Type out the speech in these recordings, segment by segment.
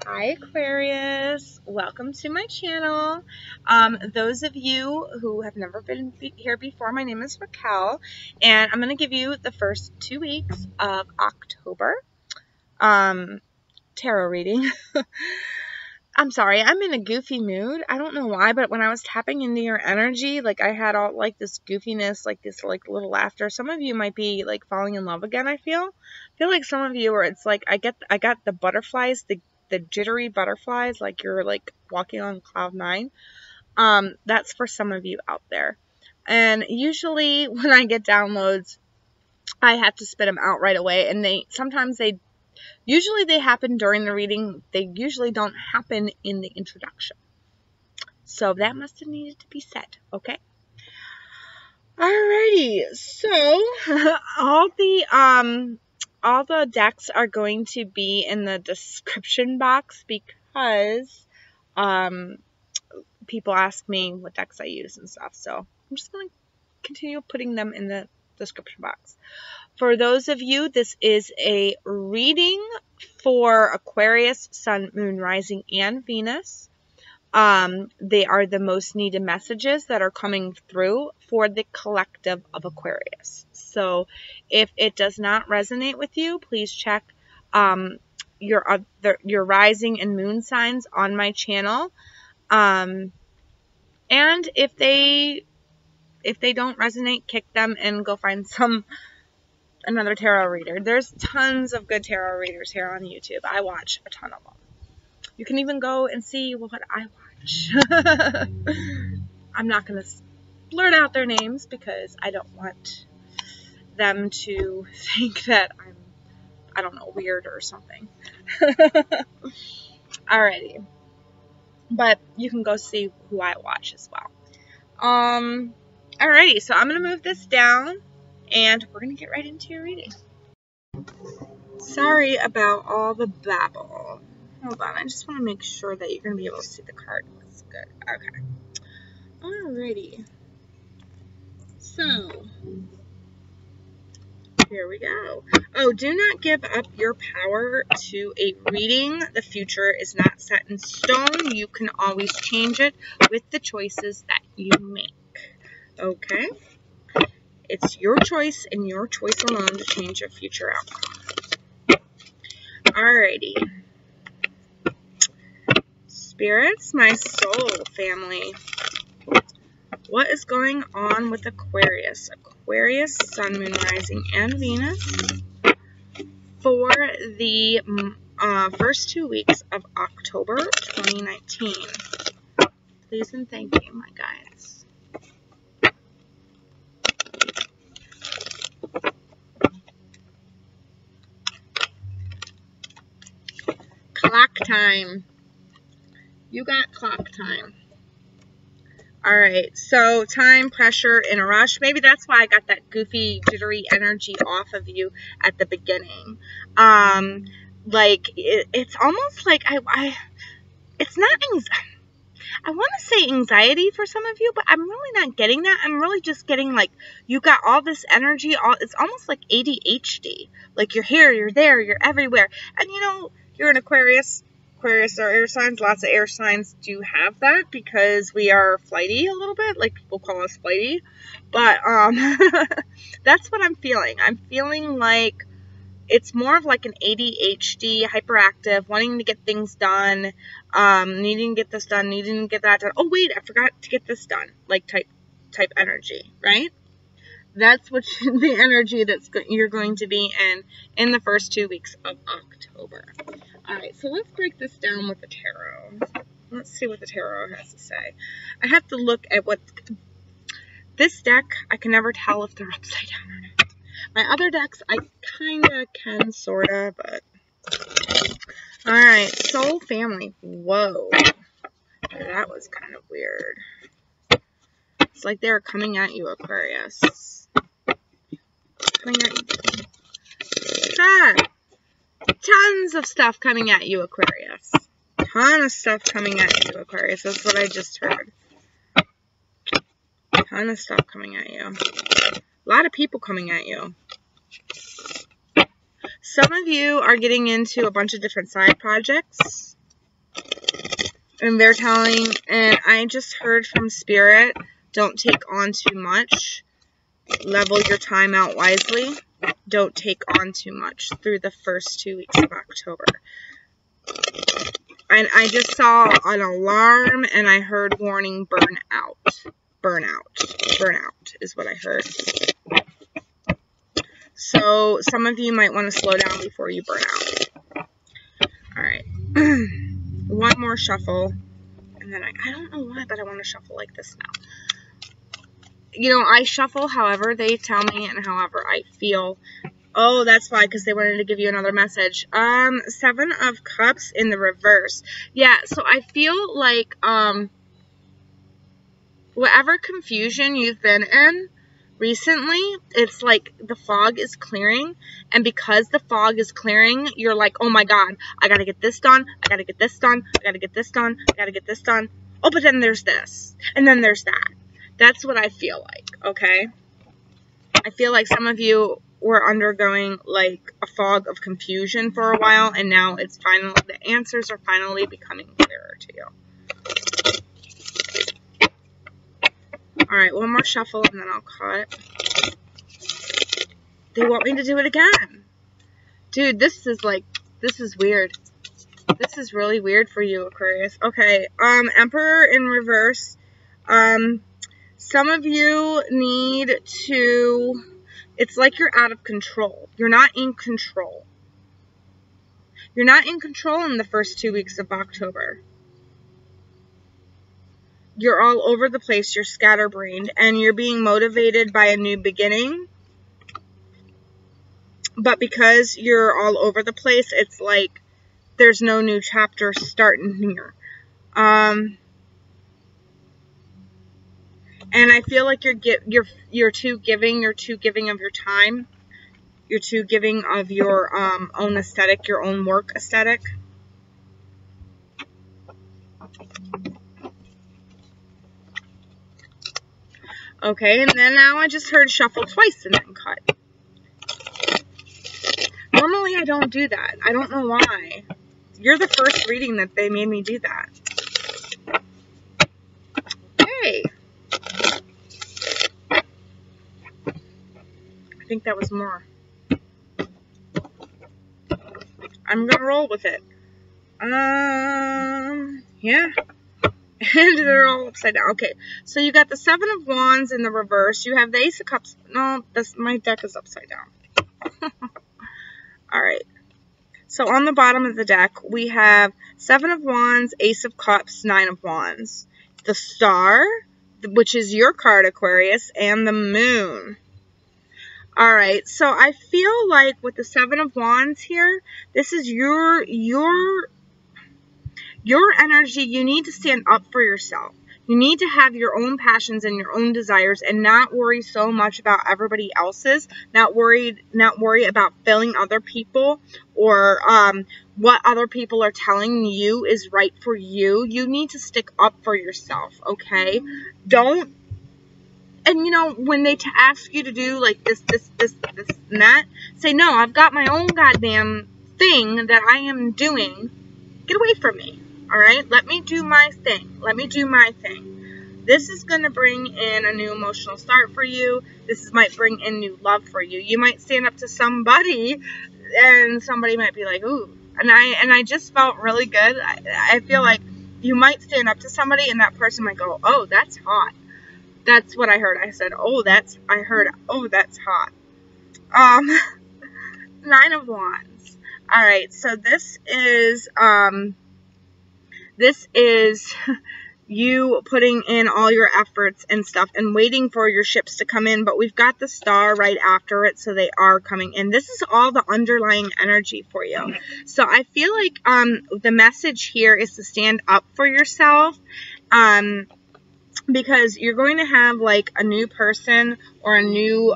Hi Aquarius, welcome to my channel. Those of you who have never been here before, my name is Racquel, and I'm going to give you the first 2 weeks of October tarot reading. I'm sorry, I'm in a goofy mood. I don't know why, but when I was tapping into your energy, like I had all like this goofiness, like this like little laughter. Some of you might be like falling in love again. I feel like some of you are. It's like I got the butterflies, the jittery butterflies, like you're like walking on cloud 9. That's for some of you out there. And usually when I get downloads, I have to spit them out right away, and usually they happen during the reading. They usually don't happen in the introduction. So that must have needed to be said, okay? Alrighty, so all the decks are going to be in the description box because people ask me what decks I use and stuff. So I'm just going to continue putting them in the description box. For those of you, this is a reading for Aquarius, Sun, Moon, Rising, and Venus. They are the most needed messages that are coming through for the collective of Aquarius. So if it does not resonate with you, please check your rising and moon signs on my channel. And if they don't resonate, kick them and go find another tarot reader. There's tons of good tarot readers here on YouTube. I watch a ton of them. You can even go and see what I watch. I'm not going to blurt out their names because I don't want them to think that I'm, I don't know, weird or something. Alrighty. But you can go see who I watch as well. Alrighty, so I'm going to move this down and we're going to get right into your reading. Sorry about all the babble. Hold on, I just want to make sure that you're going to be able to see the card. That's good. Okay. Alrighty. So, here we go. Oh, do not give up your power to a reading. The future is not set in stone. You can always change it with the choices that you make. Okay? It's your choice and your choice alone to change your future outcome. Alrighty. Spirits, my soul family. What is going on with Aquarius? Aquarius, Sun, Moon, Rising, and Venus for the first 2 weeks of October 2019. Please and thank you, my guides. Clock time. You got clock time. Alright, so time, pressure, in a rush. Maybe that's why I got that goofy, jittery energy off of you at the beginning. Like, it's almost like it's not I want to say anxiety for some of you, but I'm really not getting that. I'm really just getting, like, you got all this energy. It's almost like ADHD. Like, you're here, you're there, you're everywhere. And, you know, you're an Aquarius. Aquarius are air signs. Lots of air signs do have that because we are flighty a little bit. Like, people call us flighty. But that's what I'm feeling. I'm feeling like it's more of like an ADHD, hyperactive, wanting to get things done, needing to get this done, needing to get that done. Oh, wait, I forgot to get this done. Like type energy, right? That's what the energy you're going to be in the first 2 weeks of October. All right, so let's break this down with the tarot. Let's see what the tarot has to say. I have to look at what this deck, I can never tell if they're upside down or not. My other decks, I kind of can, sort of, but... Alright, soul family. Whoa. That was kind of weird. It's like they're coming at you, Aquarius. Coming at you. Ah! Tons of stuff coming at you, Aquarius. Ton of stuff coming at you, Aquarius. That's what I just heard. Ton of stuff coming at you. A lot of people coming at you. Some of you are getting into a bunch of different side projects. And they're telling, and I just heard from Spirit, don't take on too much. Level your time out wisely. Don't take on too much through the first 2 weeks of October. And I just saw an alarm, and I heard warning burnout. Burnout is what I heard. So some of you might want to slow down before you burn out. Alright. One more shuffle. And then I don't know why, but I want to shuffle like this now. You know, I shuffle however they tell me and however I feel. Oh, that's why, because they wanted to give you another message. 7 of Cups in the reverse. Yeah, so I feel like, whatever confusion you've been in recently, it's like the fog is clearing, and because the fog is clearing, you're like, oh my god, I gotta get this done, I gotta get this done, I gotta get this done, I gotta get this done. Oh, but then there's this, and then there's that. That's what I feel like, okay? I feel like some of you were undergoing like a fog of confusion for a while, and now it's finally, the answers are finally becoming clearer to you. Alright, one more shuffle and then I'll cut. They want me to do it again. Dude, this is weird. This is really weird for you, Aquarius. Okay, Emperor in reverse. Some of you need to, it's like you're out of control. You're not in control. You're not in control in the first 2 weeks of October. You're all over the place, you're scatterbrained, and you're being motivated by a new beginning. But because you're all over the place, it's like there's no new chapter starting here. And I feel like you're too giving of your time. You're too giving of your own aesthetic, your own work aesthetic. Okay, and then now I just heard shuffle twice and then cut. Normally I don't do that. I don't know why. You're the first reading that they made me do that. Hey. I think that was more. I'm gonna roll with it. Yeah. And they're all upside down. Okay, so you got the 7 of Wands in the reverse. You have the Ace of Cups. No, my deck is upside down. Alright. So on the bottom of the deck, we have 7 of Wands, Ace of Cups, 9 of Wands. The Star, which is your card, Aquarius, and the Moon. Alright, so I feel like with the 7 of Wands here, this is your energy. You need to stand up for yourself. You need to have your own passions and your own desires and not worry so much about everybody else's, not worry about filling other people or what other people are telling you is right for you. You need to stick up for yourself, okay? Don't, and you know, when they ask you to do like this, and that, say, no, I've got my own goddamn thing that I am doing. Get away from me. Alright, let me do my thing. Let me do my thing. This is going to bring in a new emotional start for you. This might bring in new love for you. You might stand up to somebody, and somebody might be like, ooh. And I just felt really good. I feel like you might stand up to somebody, and that person might go, oh, that's hot. That's what I heard. I said, oh, that's hot. 9 of Wands. Alright, so this is you putting in all your efforts and stuff and waiting for your ships to come in, but we've got the Star right after it, so they are coming in. This is all the underlying energy for you. So I feel like the message here is to stand up for yourself, because you're going to have like a new person or a new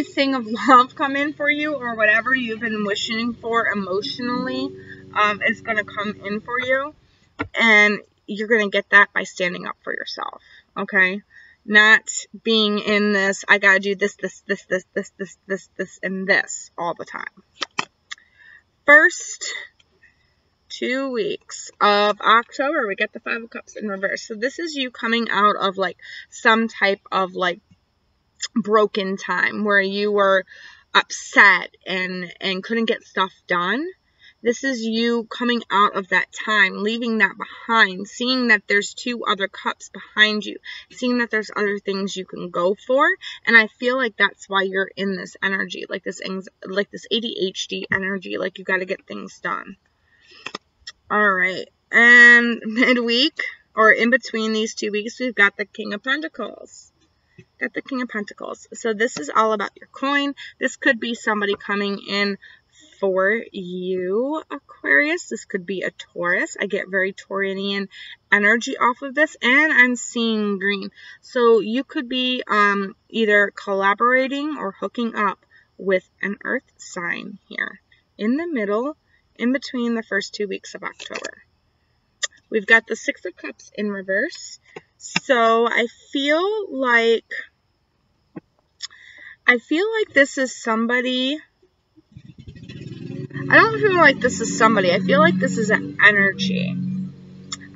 thing of love come in for you, or whatever you've been wishing for emotionally is going to come in for you, and you're going to get that by standing up for yourself, okay? Not being in this, I got to do this, and this all the time. First 2 weeks of October, we get the 5 of Cups in reverse. So this is you coming out of like some type of like broken time where you were upset and couldn't get stuff done. This is you coming out of that time, leaving that behind, seeing that there's 2 other cups behind you, seeing that there's other things you can go for. And I feel like that's why you're in this energy, like this ADHD energy, like you got to get things done. All right. And midweek, or in between these 2 weeks, we've got the King of Pentacles. Got the King of Pentacles. So this is all about your coin. This could be somebody coming in for you, Aquarius. This could be a Taurus. I get very Taurian energy off of this, and I'm seeing green. So you could be either collaborating or hooking up with an earth sign here in the middle, in between the first 2 weeks of October. We've got the 6 of Cups in reverse. So I feel like this is somebody. I don't feel like this is somebody. I feel like this is an energy.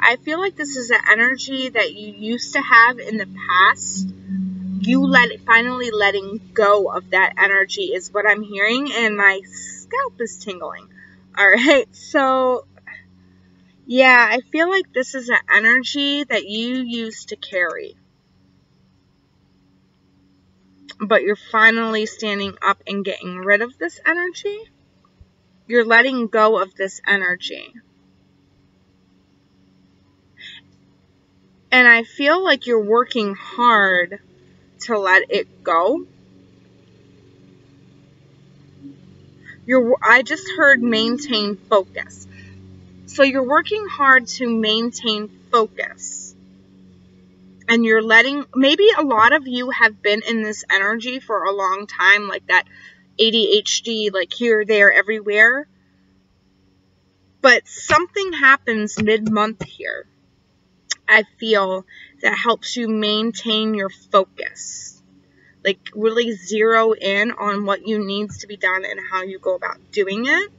I feel like this is an energy that you used to have in the past. You finally letting go of that energy is what I'm hearing, and my scalp is tingling. All right, so yeah, I feel like this is an energy that you used to carry, but you're finally standing up and getting rid of this energy. You're letting go of this energy. And I feel like you're working hard to let it go. I just heard maintain focus. So you're working hard to maintain focus. And you're letting, maybe a lot of you have been in this energy for a long time, like that ADHD, like here, there, everywhere. But something happens mid-month here, I feel, that helps you maintain your focus. Like really zero in on what you needs to be done and how you go about doing it.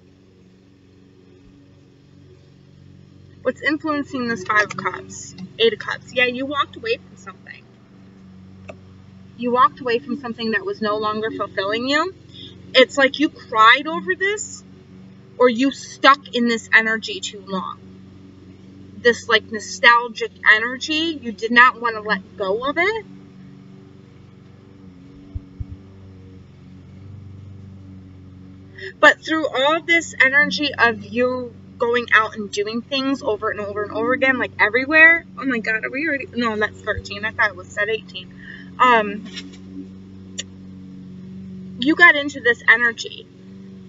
What's influencing this 5 of Cups? 8 of Cups. Yeah, you walked away from something. You walked away from something that was no longer fulfilling you. It's like you cried over this, or you stuck in this energy too long. This like nostalgic energy, you did not want to let go of it. But through all this energy of you going out and doing things over and over and over again, like everywhere. Oh my God, are we already? No, that's 13. I thought it was set 18. You got into this energy,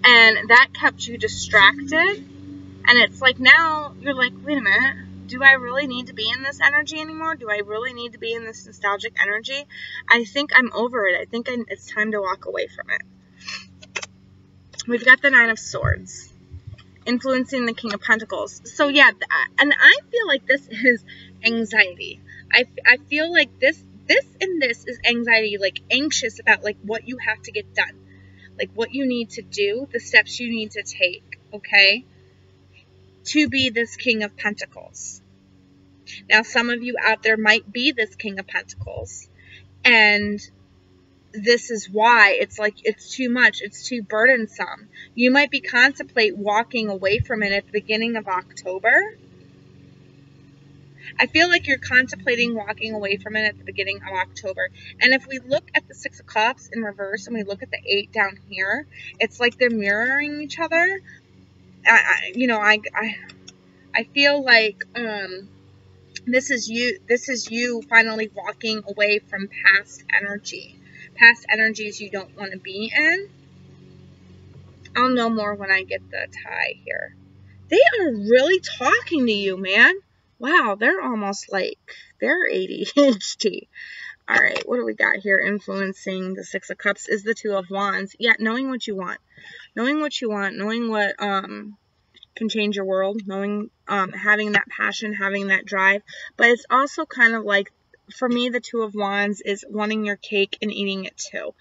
and that kept you distracted. And it's like now you're like, wait a minute, do I really need to be in this energy anymore? Do I really need to be in this nostalgic energy? I think I'm over it. I think it's time to walk away from it. We've got the 9 of Swords, influencing the King of Pentacles. So yeah, and I feel like this is anxiety. I feel like this is anxiety, like anxious about like what you have to get done, like what you need to do, the steps you need to take, okay, to be this King of Pentacles. Now, some of you out there might be this King of Pentacles, and this is why it's like it's too much, it's too burdensome. You might be contemplate walking away from it at the beginning of October. I feel like you're contemplating walking away from it at the beginning of October. And if we look at the 6 of Cups in reverse and we look at the 8 down here, it's like they're mirroring each other. I feel like this is you finally walking away from past energies you don't want to be in. I'll know more when I get the tie here. They are really talking to you, man. Wow, they're almost like they're ADHD. All right, what do we got here? Influencing the 6 of Cups is the 2 of Wands. Yeah, knowing what you want. Knowing what can change your world. Knowing, having that passion, having that drive. But it's also kind of like for me, the Two of Wands is wanting your cake and eating it too.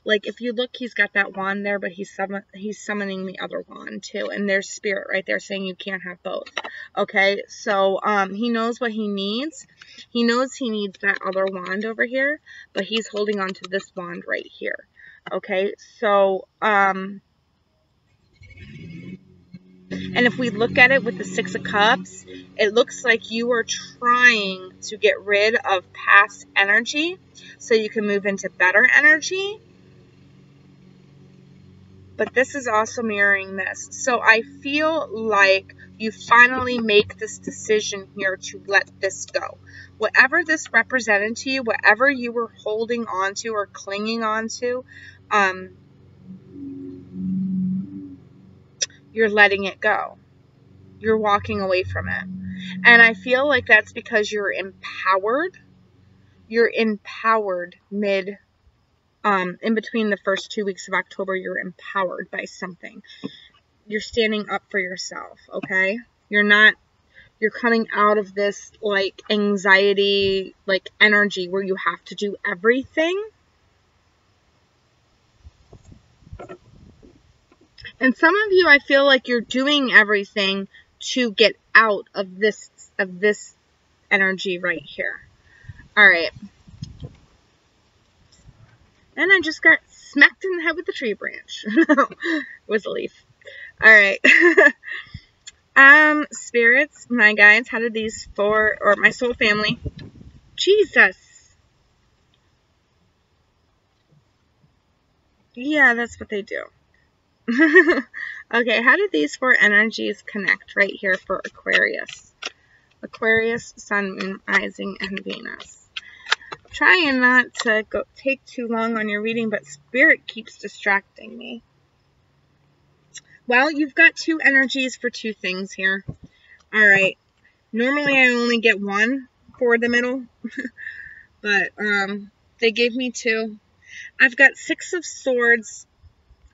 Like, if you look, he's got that wand there, but he's summoning the other wand too. And there's spirit right there saying you can't have both. Okay, so he knows what he needs. He knows he needs that other wand over here, but he's holding on to this wand right here. Okay, so, and if we look at it with the Six of Cups, it looks like you are trying to get rid of past energy so you can move into better energy. But this is also mirroring this. So I feel like you finally make this decision here to let this go. Whatever this represented to you, whatever you were holding on to or clinging on to, you're letting it go. You're walking away from it. And I feel like that's because you're empowered. You're empowered in between the first 2 weeks of October. You're empowered by something. You're standing up for yourself, okay? You're coming out of this, like, anxiety, like, energy where you have to do everything. And some of you, I feel like you're doing everything to get out of this energy right here. All right. And I just got smacked in the head with the tree branch. It was a leaf. All right. Spirits, my guides, how did these four, or my soul family, Jesus. Yeah, that's what they do. Okay, how did these four energies connect right here for Aquarius? Aquarius, Sun, Moon, Rising, and Venus. Trying not to take too long on your reading, but Spirit keeps distracting me. Well, you've got two energies for two things here. All right. Normally, I only get one for the middle, but they gave me two. I've got Six of Swords.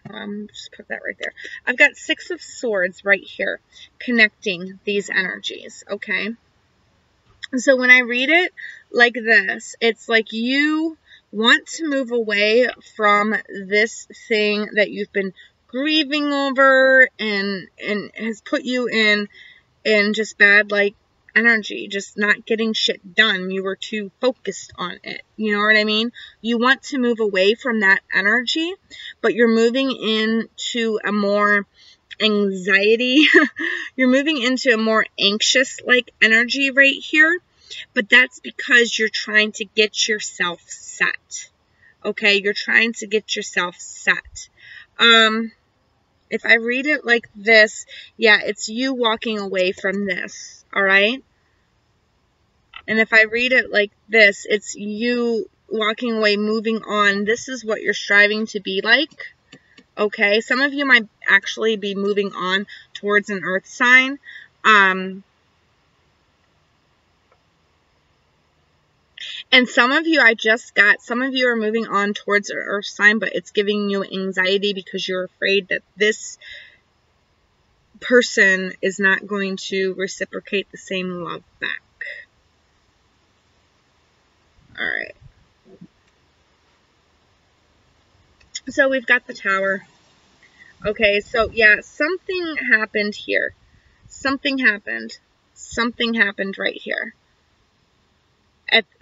Just put that right there. I've got Six of Swords right here connecting these energies, okay? So when I read it like this, it's like you want to move away from this thing that you've been grieving over and has put you in just bad, like, energy, just not getting shit done. You were too focused on it. You know what I mean? You want to move away from that energy, but you're moving into a more anxiety. You're moving into a more anxious, like, energy right here, but that's because you're trying to get yourself set. Okay? You're trying to get yourself set. If I read it like this, yeah, it's you walking away from this, all right? And if I read it like this, it's you walking away, moving on. This is what you're striving to be like, okay? Some of you might actually be moving on towards an earth sign. And some of you, some of you are moving on towards an earth sign, but it's giving you anxiety because you're afraid that this person is not going to reciprocate the same love back. All right. So we've got the Tower. Okay, so yeah, something happened here. Something happened. Something happened right here.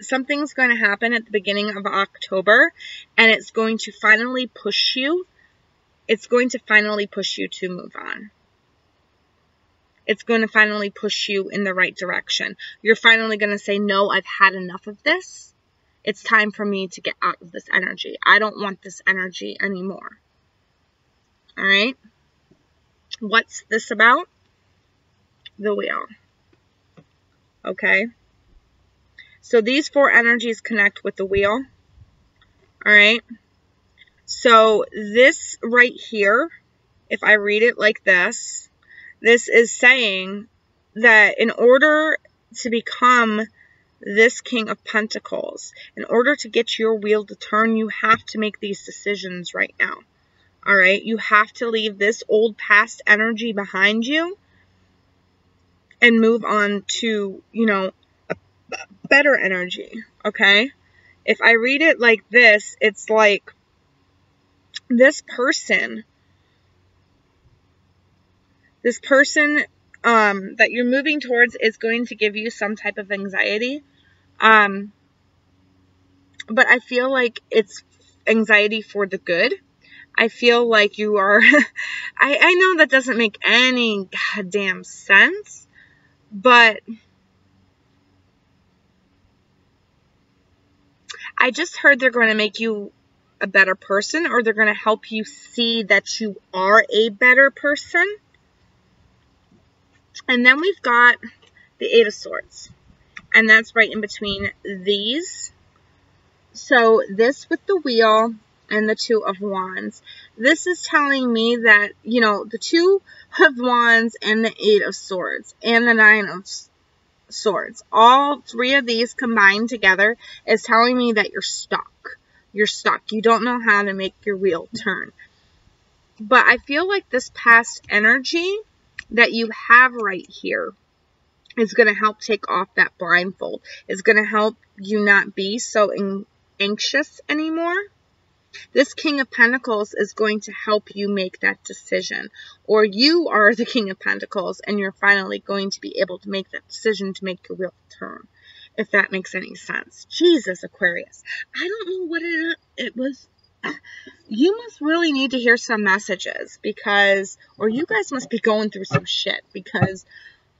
Something's going to happen at the beginning of October, and it's going to finally push you. It's going to finally push you to move on. It's going to finally push you in the right direction. You're finally going to say, no, I've had enough of this. It's time for me to get out of this energy. I don't want this energy anymore. All right? What's this about? The Wheel. Okay? So these four energies connect with the Wheel. All right? So this right here, if I read it like this, this is saying that in order to become this King of Pentacles, in order to get your wheel to turn, you have to make these decisions right now. All right? You have to leave this old past energy behind you and move on to, you know, better energy, okay? If I read it like this, it's like this person that you're moving towards is going to give you some type of anxiety. But I feel like it's anxiety for the good. I feel like you are, I know that doesn't make any goddamn sense, but I just heard they're going to make you a better person, or they're going to help you see that you are a better person. And then we've got the Eight of Swords, and that's right in between these. So this with the Wheel and the Two of Wands. This is telling me that, you know, the Two of Wands and the Eight of Swords and the Nine of Swords, all three of these combined together is telling me that you're stuck. You're stuck. You don't know how to make your wheel turn. But I feel like this past energy that you have right here is going to help take off that blindfold. It's going to help you not be so anxious anymore. This King of Pentacles is going to help you make that decision. Or you are the King of Pentacles and you're finally going to be able to make that decision to make your wheel turn. If that makes any sense. Jesus, Aquarius. I don't know what it was. You must really need to hear some messages because, or you guys must be going through some shit because,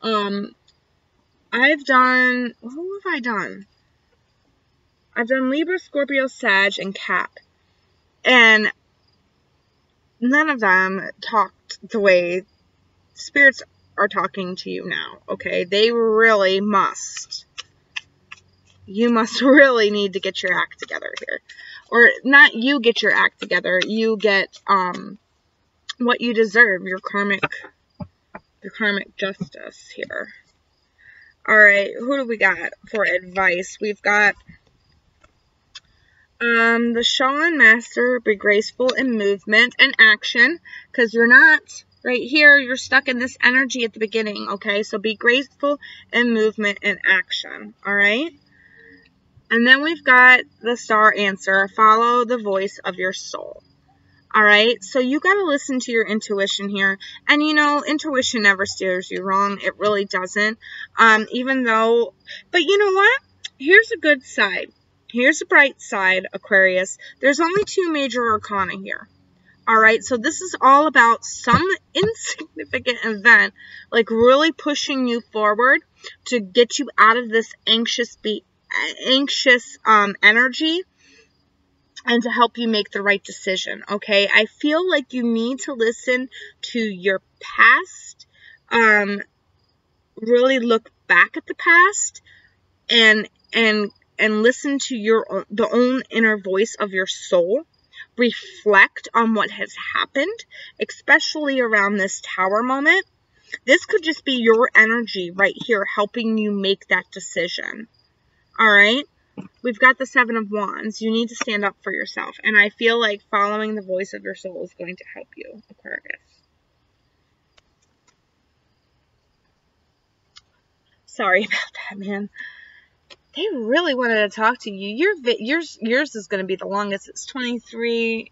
I've done, who have I done? I've done Libra, Scorpio, Sag, and Cap. And none of them talked the way spirits are talking to you now, okay? They really must. You must really need to get your act together here. Or not you get your act together, you get what you deserve, your karmic justice here. Alright, who do we got for advice? We've got the Shaman Master, be graceful in movement and action, because you're not right here, you're stuck in this energy at the beginning, okay? So be graceful in movement and action, alright? And then we've got the Star Answer, follow the voice of your soul. Alright, so you got to listen to your intuition here. And you know, intuition never steers you wrong. It really doesn't. Even though, but you know what? Here's a good side. Here's a bright side, Aquarius. There's only 2 major arcana here. Alright, so this is all about some insignificant event, like really pushing you forward to get you out of this anxious energy and to help you make the right decision, okay? I feel like you need to listen to your past, really look back at the past and listen to the own inner voice of your soul. Reflect on what has happened, especially around this Tower moment. This could just be your energy right here helping you make that decision. Alright? We've got the Seven of Wands. You need to stand up for yourself. And I feel like following the voice of your soul is going to help you, Aquarius. Sorry about that, man. They really wanted to talk to you. Yours is going to be the longest. It's 23:40.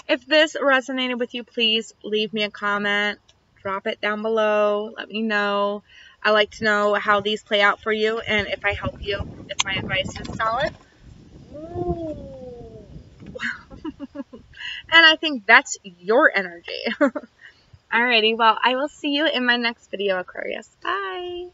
If this resonated with you, please leave me a comment. Drop it down below. Let me know. I like to know how these play out for you and if I help you, if my advice is solid. Ooh. And I think that's your energy. Alrighty, well, I will see you in my next video, Aquarius. Bye!